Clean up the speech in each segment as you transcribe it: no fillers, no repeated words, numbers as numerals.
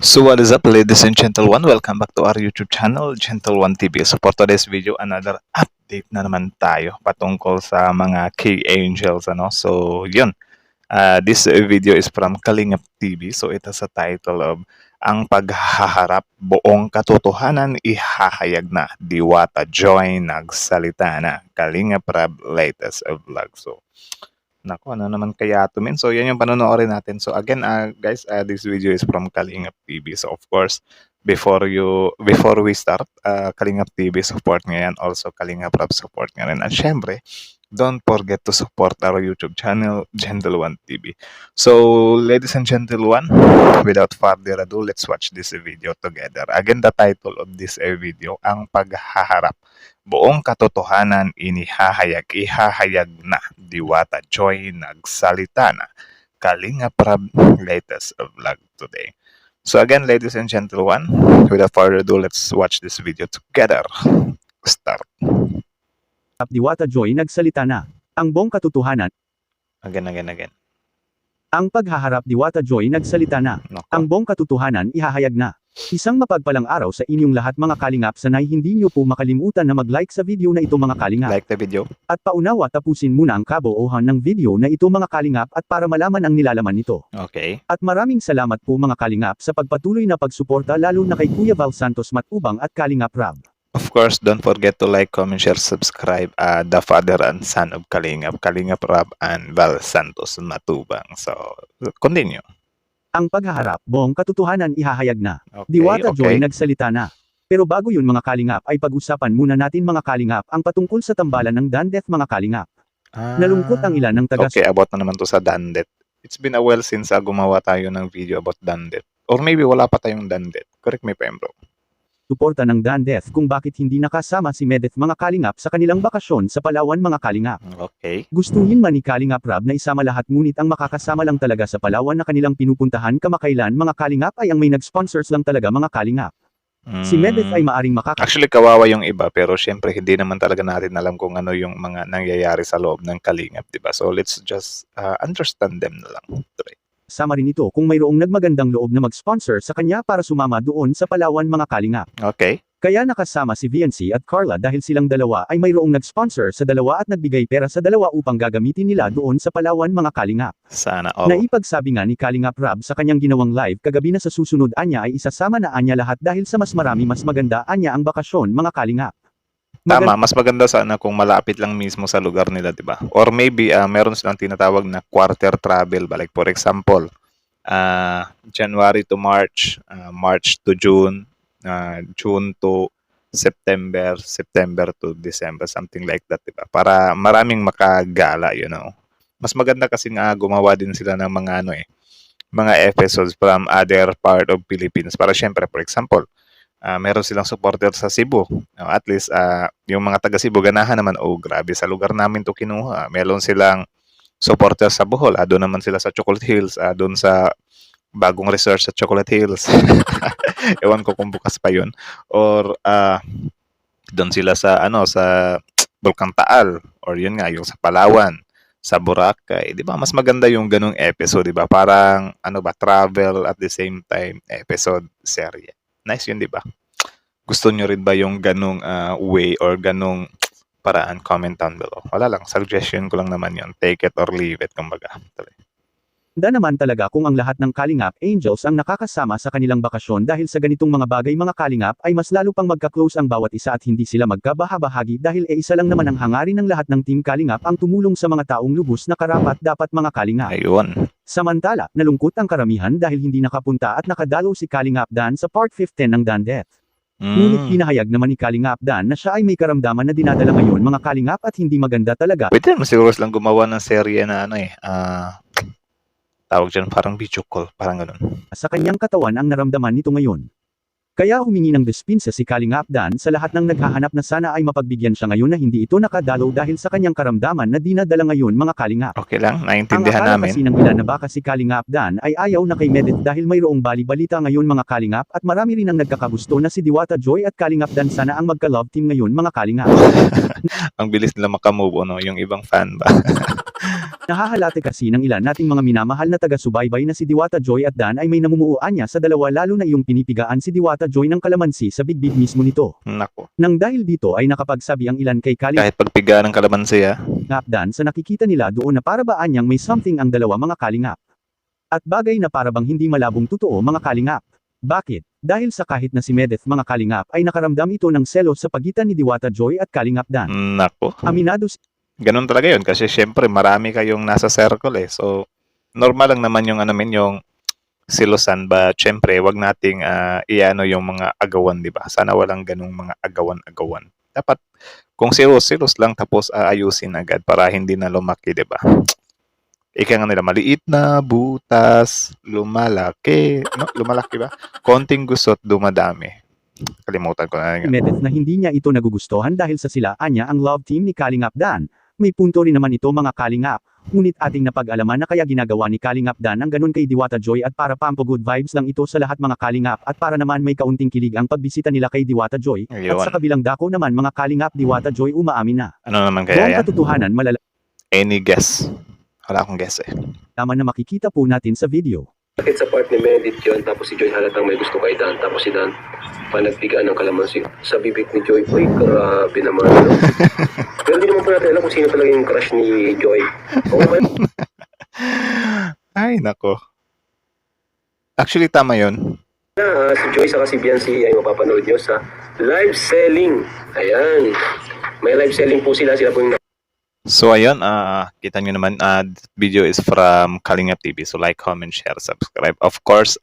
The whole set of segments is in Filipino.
So what is up, ladies and gentlemen? Welcome back to our YouTube channel, Gentle One TV. So for today's video, another update na naman tayo patungkol sa mga K-Angels. So yun, this video is from Kalingap TV. So ito sa title of Ang Paghaharap, Buong Katotohanan Ihahayag na, Diwata Joy Nagsalita na, Kalingap Rab latest vlog. So nako, ano naman kaya ito, men? So, yan yung panonoorin natin. So, again, guys, this video is from Kalingap TV. So, of course, before we start, Kalingap TV support nga yan. Also, Kalingap Rap support nga rin. At syempre, don't forget to support our YouTube channel, Gentle One TV. So, ladies and gentlemen, without further ado, let's watch this video together. Again, the title of this video, Ang Paghaharap, Buong Katotohanan ihahayag na, Diwata Joy Nagsalita na, Kalingap Rab latest vlog today. So again, ladies and gentlemen, without further ado, let's watch this video together. Start. Diwata Joy Nagsalita na, ang buong katotohanan. Again. Ang paghaharap Diwata Joy Nagsalita na, Nako. ang buong katotohanan ihahayag na. Isang mapagpalang araw sa inyong lahat mga kalingap, sanay hindi niyo po makalimutan na mag-like sa video na ito mga kalingap. Like the video. At paunawa tapusin muna ang kabuuhan ng video na ito mga kalingap at para malaman ang nilalaman nito. Okay. At maraming salamat po mga kalingap sa pagpatuloy na pagsuporta lalo na kay Kuya Val Santos Matubang at Kalingap Rab. Of course, don't forget to like, comment, share, subscribe. The father and son of Kalingap, Kalingap Rab and Val Santos Matubang. So, continue. Ang paghaharap, buong katotohanan ihahayag na. Okay, Diwata Joy okay. Nagsalita na. Pero bago yun mga kalingap ay pag-usapan muna natin mga kalingap ang patungkol sa tambalan ng Dandeth mga kalingap. Nalungkot ang ilan ng taga Okay, about na naman to sa Dandeth. It's been a while since gumawa tayo ng video about Dandeth. Or maybe wala pa tayong Dandeth. Correct me, Pembro. suporta ng Dandeth kung bakit hindi nakasama si Medeth mga kalingap sa kanilang bakasyon sa Palawan mga kalingap. Okay. Gustuhin man ni Kalingap Rab na isama lahat ngunit ang makakasama lang talaga sa Palawan na kanilang pinupuntahan kamakailan mga kalingap ay ang may nag-sponsors lang talaga mga kalingap. Si Medeth ay maaring Actually, kawawa yung iba, pero syempre hindi naman talaga natin alam kung ano yung mga nangyayari sa loob ng Kalingap, diba? So let's just understand them na lang. Sama rin ito kung mayroong nagmagandang loob na mag-sponsor sa kanya para sumama doon sa Palawan mga kalingap. Okay. Kaya nakasama si VNC at Carla dahil silang dalawa ay mayroong nag-sponsor sa dalawa at nagbigay pera sa dalawa upang gagamitin nila doon sa Palawan mga kalingap. Sana all. Naipagsabi nga ni Kalingap Rab sa kanyang ginawang live kagabi na sa susunod anya ay isasama na anya lahat dahil sa mas marami mas maganda anya ang bakasyon mga kalingap. Tama, mas maganda sana kung malapit lang mismo sa lugar nila, di ba? Or maybe meron silang tinatawag na quarter travel ba? Like for example, January to March, March to June, June to September, September to December, something like that, di ba? Para maraming makagala, you know. Mas maganda kasi nga gumawa din sila ng mga mga episodes from other part of Philippines. Para syempre, for example, meron silang supporter sa Cebu. At least, yung mga taga Cebu, ganahan naman, oh, grabe, sa lugar namin to kinuha. Meron silang supporter sa Bohol. Doon naman sila sa Chocolate Hills. Doon sa bagong resort sa Chocolate Hills. Ewan ko kung bukas pa yun. Or, doon sila sa, sa Bulkang Taal. Or yun nga, yung sa Palawan, sa Boracay. Di ba? Mas maganda yung ganung episode, di ba? Parang, travel at the same time, episode, serye. Nice yun, di ba? Gusto nyo rin ba yung ganung way or ganung paraan? Comment down below. Wala lang, suggestion ko lang naman yun. Take it or leave it, kumbaga. Da naman talaga kung ang lahat ng Kalingap Angels ang nakakasama sa kanilang bakasyon dahil sa ganitong mga bagay mga Kalingap ay mas lalo pang magka-close ang bawat isa at hindi sila magkabahabahagi dahil isa lang naman ang hangarin ng lahat ng Team Kalingap ang tumulong sa mga taong lubos na karapat dapat mga Kalingap. Ayun. Samantala, nalungkot ang karamihan dahil hindi nakapunta at nakadalo si Kalingap Dan sa Part 15 ng Dandeth. Ngunit pinahayag naman ni Kalingap Dan na siya ay may karamdaman na dinadala ngayon mga Kalingap at hindi maganda talaga. Pwede naman siguro lang gumawa ng serye na tawag dyan, parang video call, parang ganun. Sa kanyang katawan ang naramdaman nito ngayon. Kaya humingi ng dispinsa si Kalingap Dan sa lahat ng naghahanap na sana ay mapagbigyan siya ngayon na hindi ito nakadalo dahil sa kanyang karamdaman na dinadala ngayon mga Kalingap. Okay lang, Ang naiintindihan akala namin. kasi ng ilan na baka si Kalingap Dan ay ayaw na kay Medeth dahil mayroong bali-balita ngayon mga Kalingap at marami rin ang nagkakagusto na si Diwata Joy at Kalingap Dan sana ang magka-love team ngayon mga Kalingap. Ang bilis nila makamove, yung ibang fan ba? Nahahalate kasi ng ilan nating mga minamahal na taga-subaybay na si Diwata Joy at Dan ay may namumuuan niya sa dalawa lalo na yung pinipigaan si Diwata Joy ng kalamansi sa bigbig mismo nito. Nako. Nang dahil dito ay nakapagsabi ang ilan kay Kalingap Kahit pagpiga ng kalamansi Dan sa nakikita nila doon na para baan niyang may something ang dalawa mga Kalingap. At bagay na para bang hindi malabong totoo mga Kalingap. Bakit? Dahil sa kahit na si Medeth mga Kalingap ay nakaramdam ito ng selos sa pagitan ni Diwata Joy at Kalingap Dan. Nako. Aminado Ganun talaga yun kasi syempre marami kayong nasa circle So, normal lang naman yung yung silusan but syempre wag nating iano yung mga agawan, di ba? Sana walang ganung mga agawan-agawan. Dapat kung silos lang tapos ayusin agad para hindi na lumaki, di ba? Ika nga nila, maliit na butas, lumalaki. No? Lumalaki ba? Konting gusot, dumadami. Kalimutan ko na yun. Medeth na hindi niya ito nagugustuhan dahil sa silaan niya ang love team ni Kalingap Dan. May punto rin naman ito mga Kalingap. Ngunit ating napag-alaman na kaya ginagawa ni Kalingap Dan ang ganun kay Diwata Joy at para pampo good vibes lang ito sa lahat mga Kalingap at para naman may kaunting kilig ang pagbisita nila kay Diwata Joy. Ayun. At sa kabilang dako naman mga Kalingap Diwata Joy umaamin na. Ano naman kaya Buong yan? katotohanan Any guess? Wala akong guess malalaman na makikita po natin sa video. Bakit sa part ni Medit yun, tapos si Joy halatang may gusto kay Dan, tapos si Dan panagpigaan ng kalamansi sa bibig ni Joy. Uy, grabe naman. No? Pero hindi naman po natin alam kung sino talaga yung crush ni Joy. Oo ba? Ay, nako. Actually, tama yun. Si Joy sa si Biancy ay mapapanood nyo sa live selling. Ayan. May live selling po sila. Sila po yung So, ayun, kita nyo naman, this video is from Kalingap TV. So, like, comment, share, subscribe. Of course,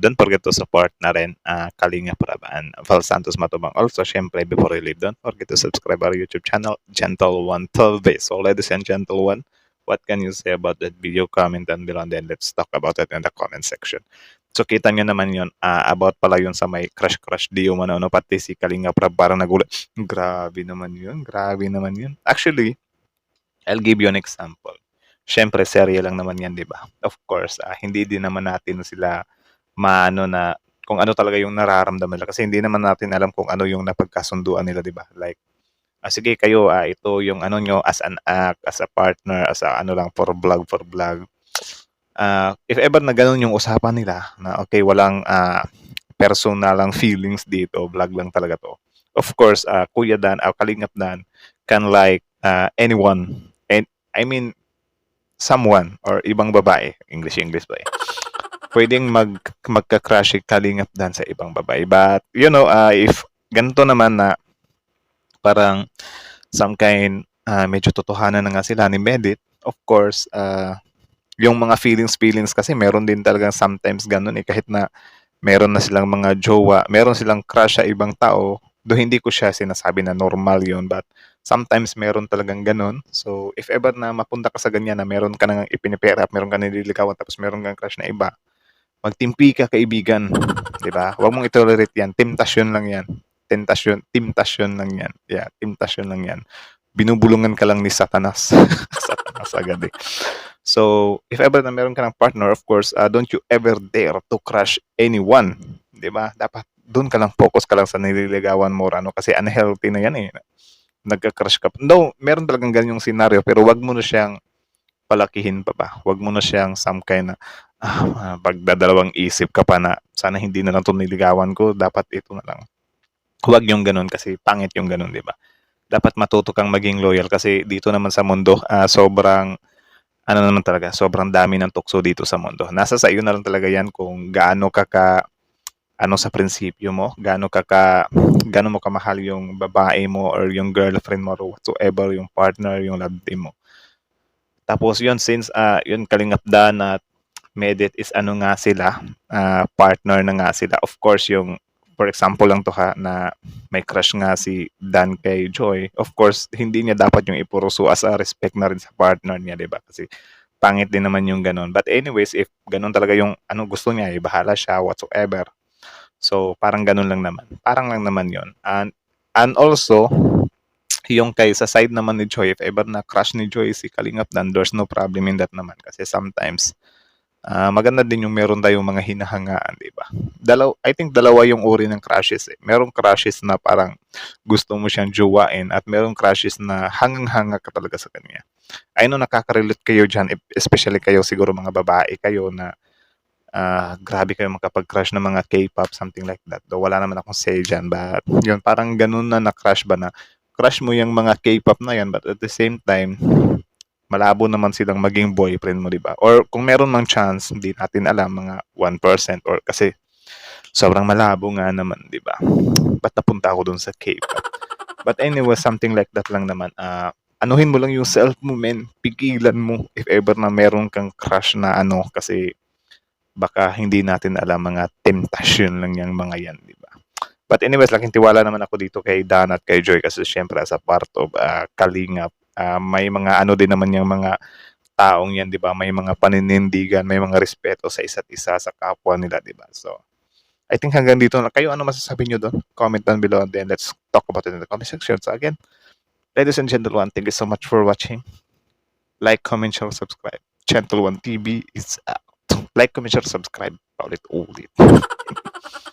don't forget to support na rin Kalingap Rab and Val Santos Matubang. Also, syempre, before you leave, don't forget to subscribe our YouTube channel, Gentle One TV. So, ladies and Gentle One, what can you say about that video? Comment down below and then let's talk about it in the comment section. So, kita nyo naman yun, about pala yun sa may crush di yung ano, pati si Kalingap Rab parang nagulat. Grabe naman yun. Actually, I'll give you an example. Siyempre, serye lang naman yan, di ba? Of course, hindi din naman natin sila maano na kung ano talaga yung nararamdaman nila. Kasi hindi naman natin alam kung ano yung napagkasunduan nila, di ba? Like, sige kayo, ito yung ano nyo as an act, as a partner, as a ano lang, for vlog. If ever na ganun yung usapan nila, na okay, walang personal lang feelings dito, vlog lang talaga to. Of course, Kuya Dan, Kalingap Dan, can like anyone, I mean, someone or ibang babae, English ba pwedeng magka-crush si Kalingap Dan sa ibang babae. But, you know, if ganito naman na parang some kind, medyo totohanan na nga sila ni Medit, of course, yung mga feelings kasi meron din talagang sometimes ganun kahit na meron na silang mga jowa, meron silang crush sa ibang tao, do hindi ko siya sinasabi na normal yun, but sometimes meron talagang ganun. So, if ever na mapunta ka sa ganyan na meron ka nang ipinipera, meron ka nililigawan, tapos meron kang crush na iba, magtimpi ka kaibigan. Diba? Huwag mong itolerate yan. Temptasyon lang yan. Temptasyon lang yan. Yeah, temptasyon lang yan. Binubulungan ka lang ni Satanas. Satanas agad So, if ever na meron ka ng partner, of course, don't you ever dare to crush anyone. Diba? Dapat doon ka lang, focus ka lang sa nililigawan mo. Kasi unhealthy na yan nagka-crush ka. No, meron talagang ganyang scenario pero wag mo na siyang palakihin pa ba. Wag mo na siyang some kind na pagdadalawang isip ka pa na sana hindi na lang ito niligawan ko, dapat ito na lang. Huwag yung ganun kasi pangit yung ganun, di ba? Dapat matuto kang maging loyal kasi dito naman sa mundo, sobrang sobrang dami ng tukso dito sa mundo. Nasa sa iyo na lang talaga yan kung gaano ka sa prinsipyo mo, gaano mo kamahal yung babae mo or yung girlfriend mo or whatsoever, yung partner, yung love team mo. Tapos yun, since yun Kalingap Dan at Medit is nga sila, partner na nga sila. Of course, yung for example lang to na may crush nga si Dan kay Joy. Of course, hindi niya dapat yung ipuruso as a respect na rin sa partner niya, di ba? Kasi pangit din naman yung ganun. But anyways, if ganun talaga yung gusto niya, bahala siya, whatsoever. So, parang ganun lang naman. Parang lang naman yun. And also, yung kay sa side naman ni Joy, if ever na crush ni Joy si Kalingap Dan, there's no problem in that naman. Kasi sometimes, Maganda din yung meron tayong mga hinahangaan, 'di ba? I think dalawa yung uri ng crushes, eh. Merong crushes na parang gusto mo siyang jowain at merong crushes na hangang-hanga ka talaga sa kanya. I know nakaka-relate kayo diyan, especially kayo siguro mga babae kayo na grabe kayo makapag-crush ng mga K-pop, something like that. Though wala naman akong say diyan, but yun parang ganun na na-crush ba na crush mo yung mga K-pop na yan, but at the same time malabo naman silang maging boyfriend mo, 'di ba? Or kung meron mang chance, hindi natin alam, mga 1% or kasi sobrang malabo nga naman, 'di ba? Ba't napunta ako dun sa K-pop? But anyway, something like that lang naman. Anuhin mo lang yung self mo, men. Pigilan mo if ever na meron kang crush na ano, kasi baka hindi natin alam, mga temptation lang yung mga yan, 'di ba? But anyways, laking tiwala naman ako dito kay Dan at kay Joy kasi siyempre as a part of Kalingap, may mga ano din naman yung mga taong yan, 'di ba? May mga paninindigan, may mga respeto sa isa't isa, sa kapwa nila, 'di ba? So, I think hanggang dito na. Kayo, ano masasabi nyo doon? Comment down below and then let's talk about it in the comment section. So again, ladies and gentlemen, thank you so much for watching. Like, comment, share, subscribe. Gentle One TV is out. Like, comment, share, subscribe. Paulit-ulit.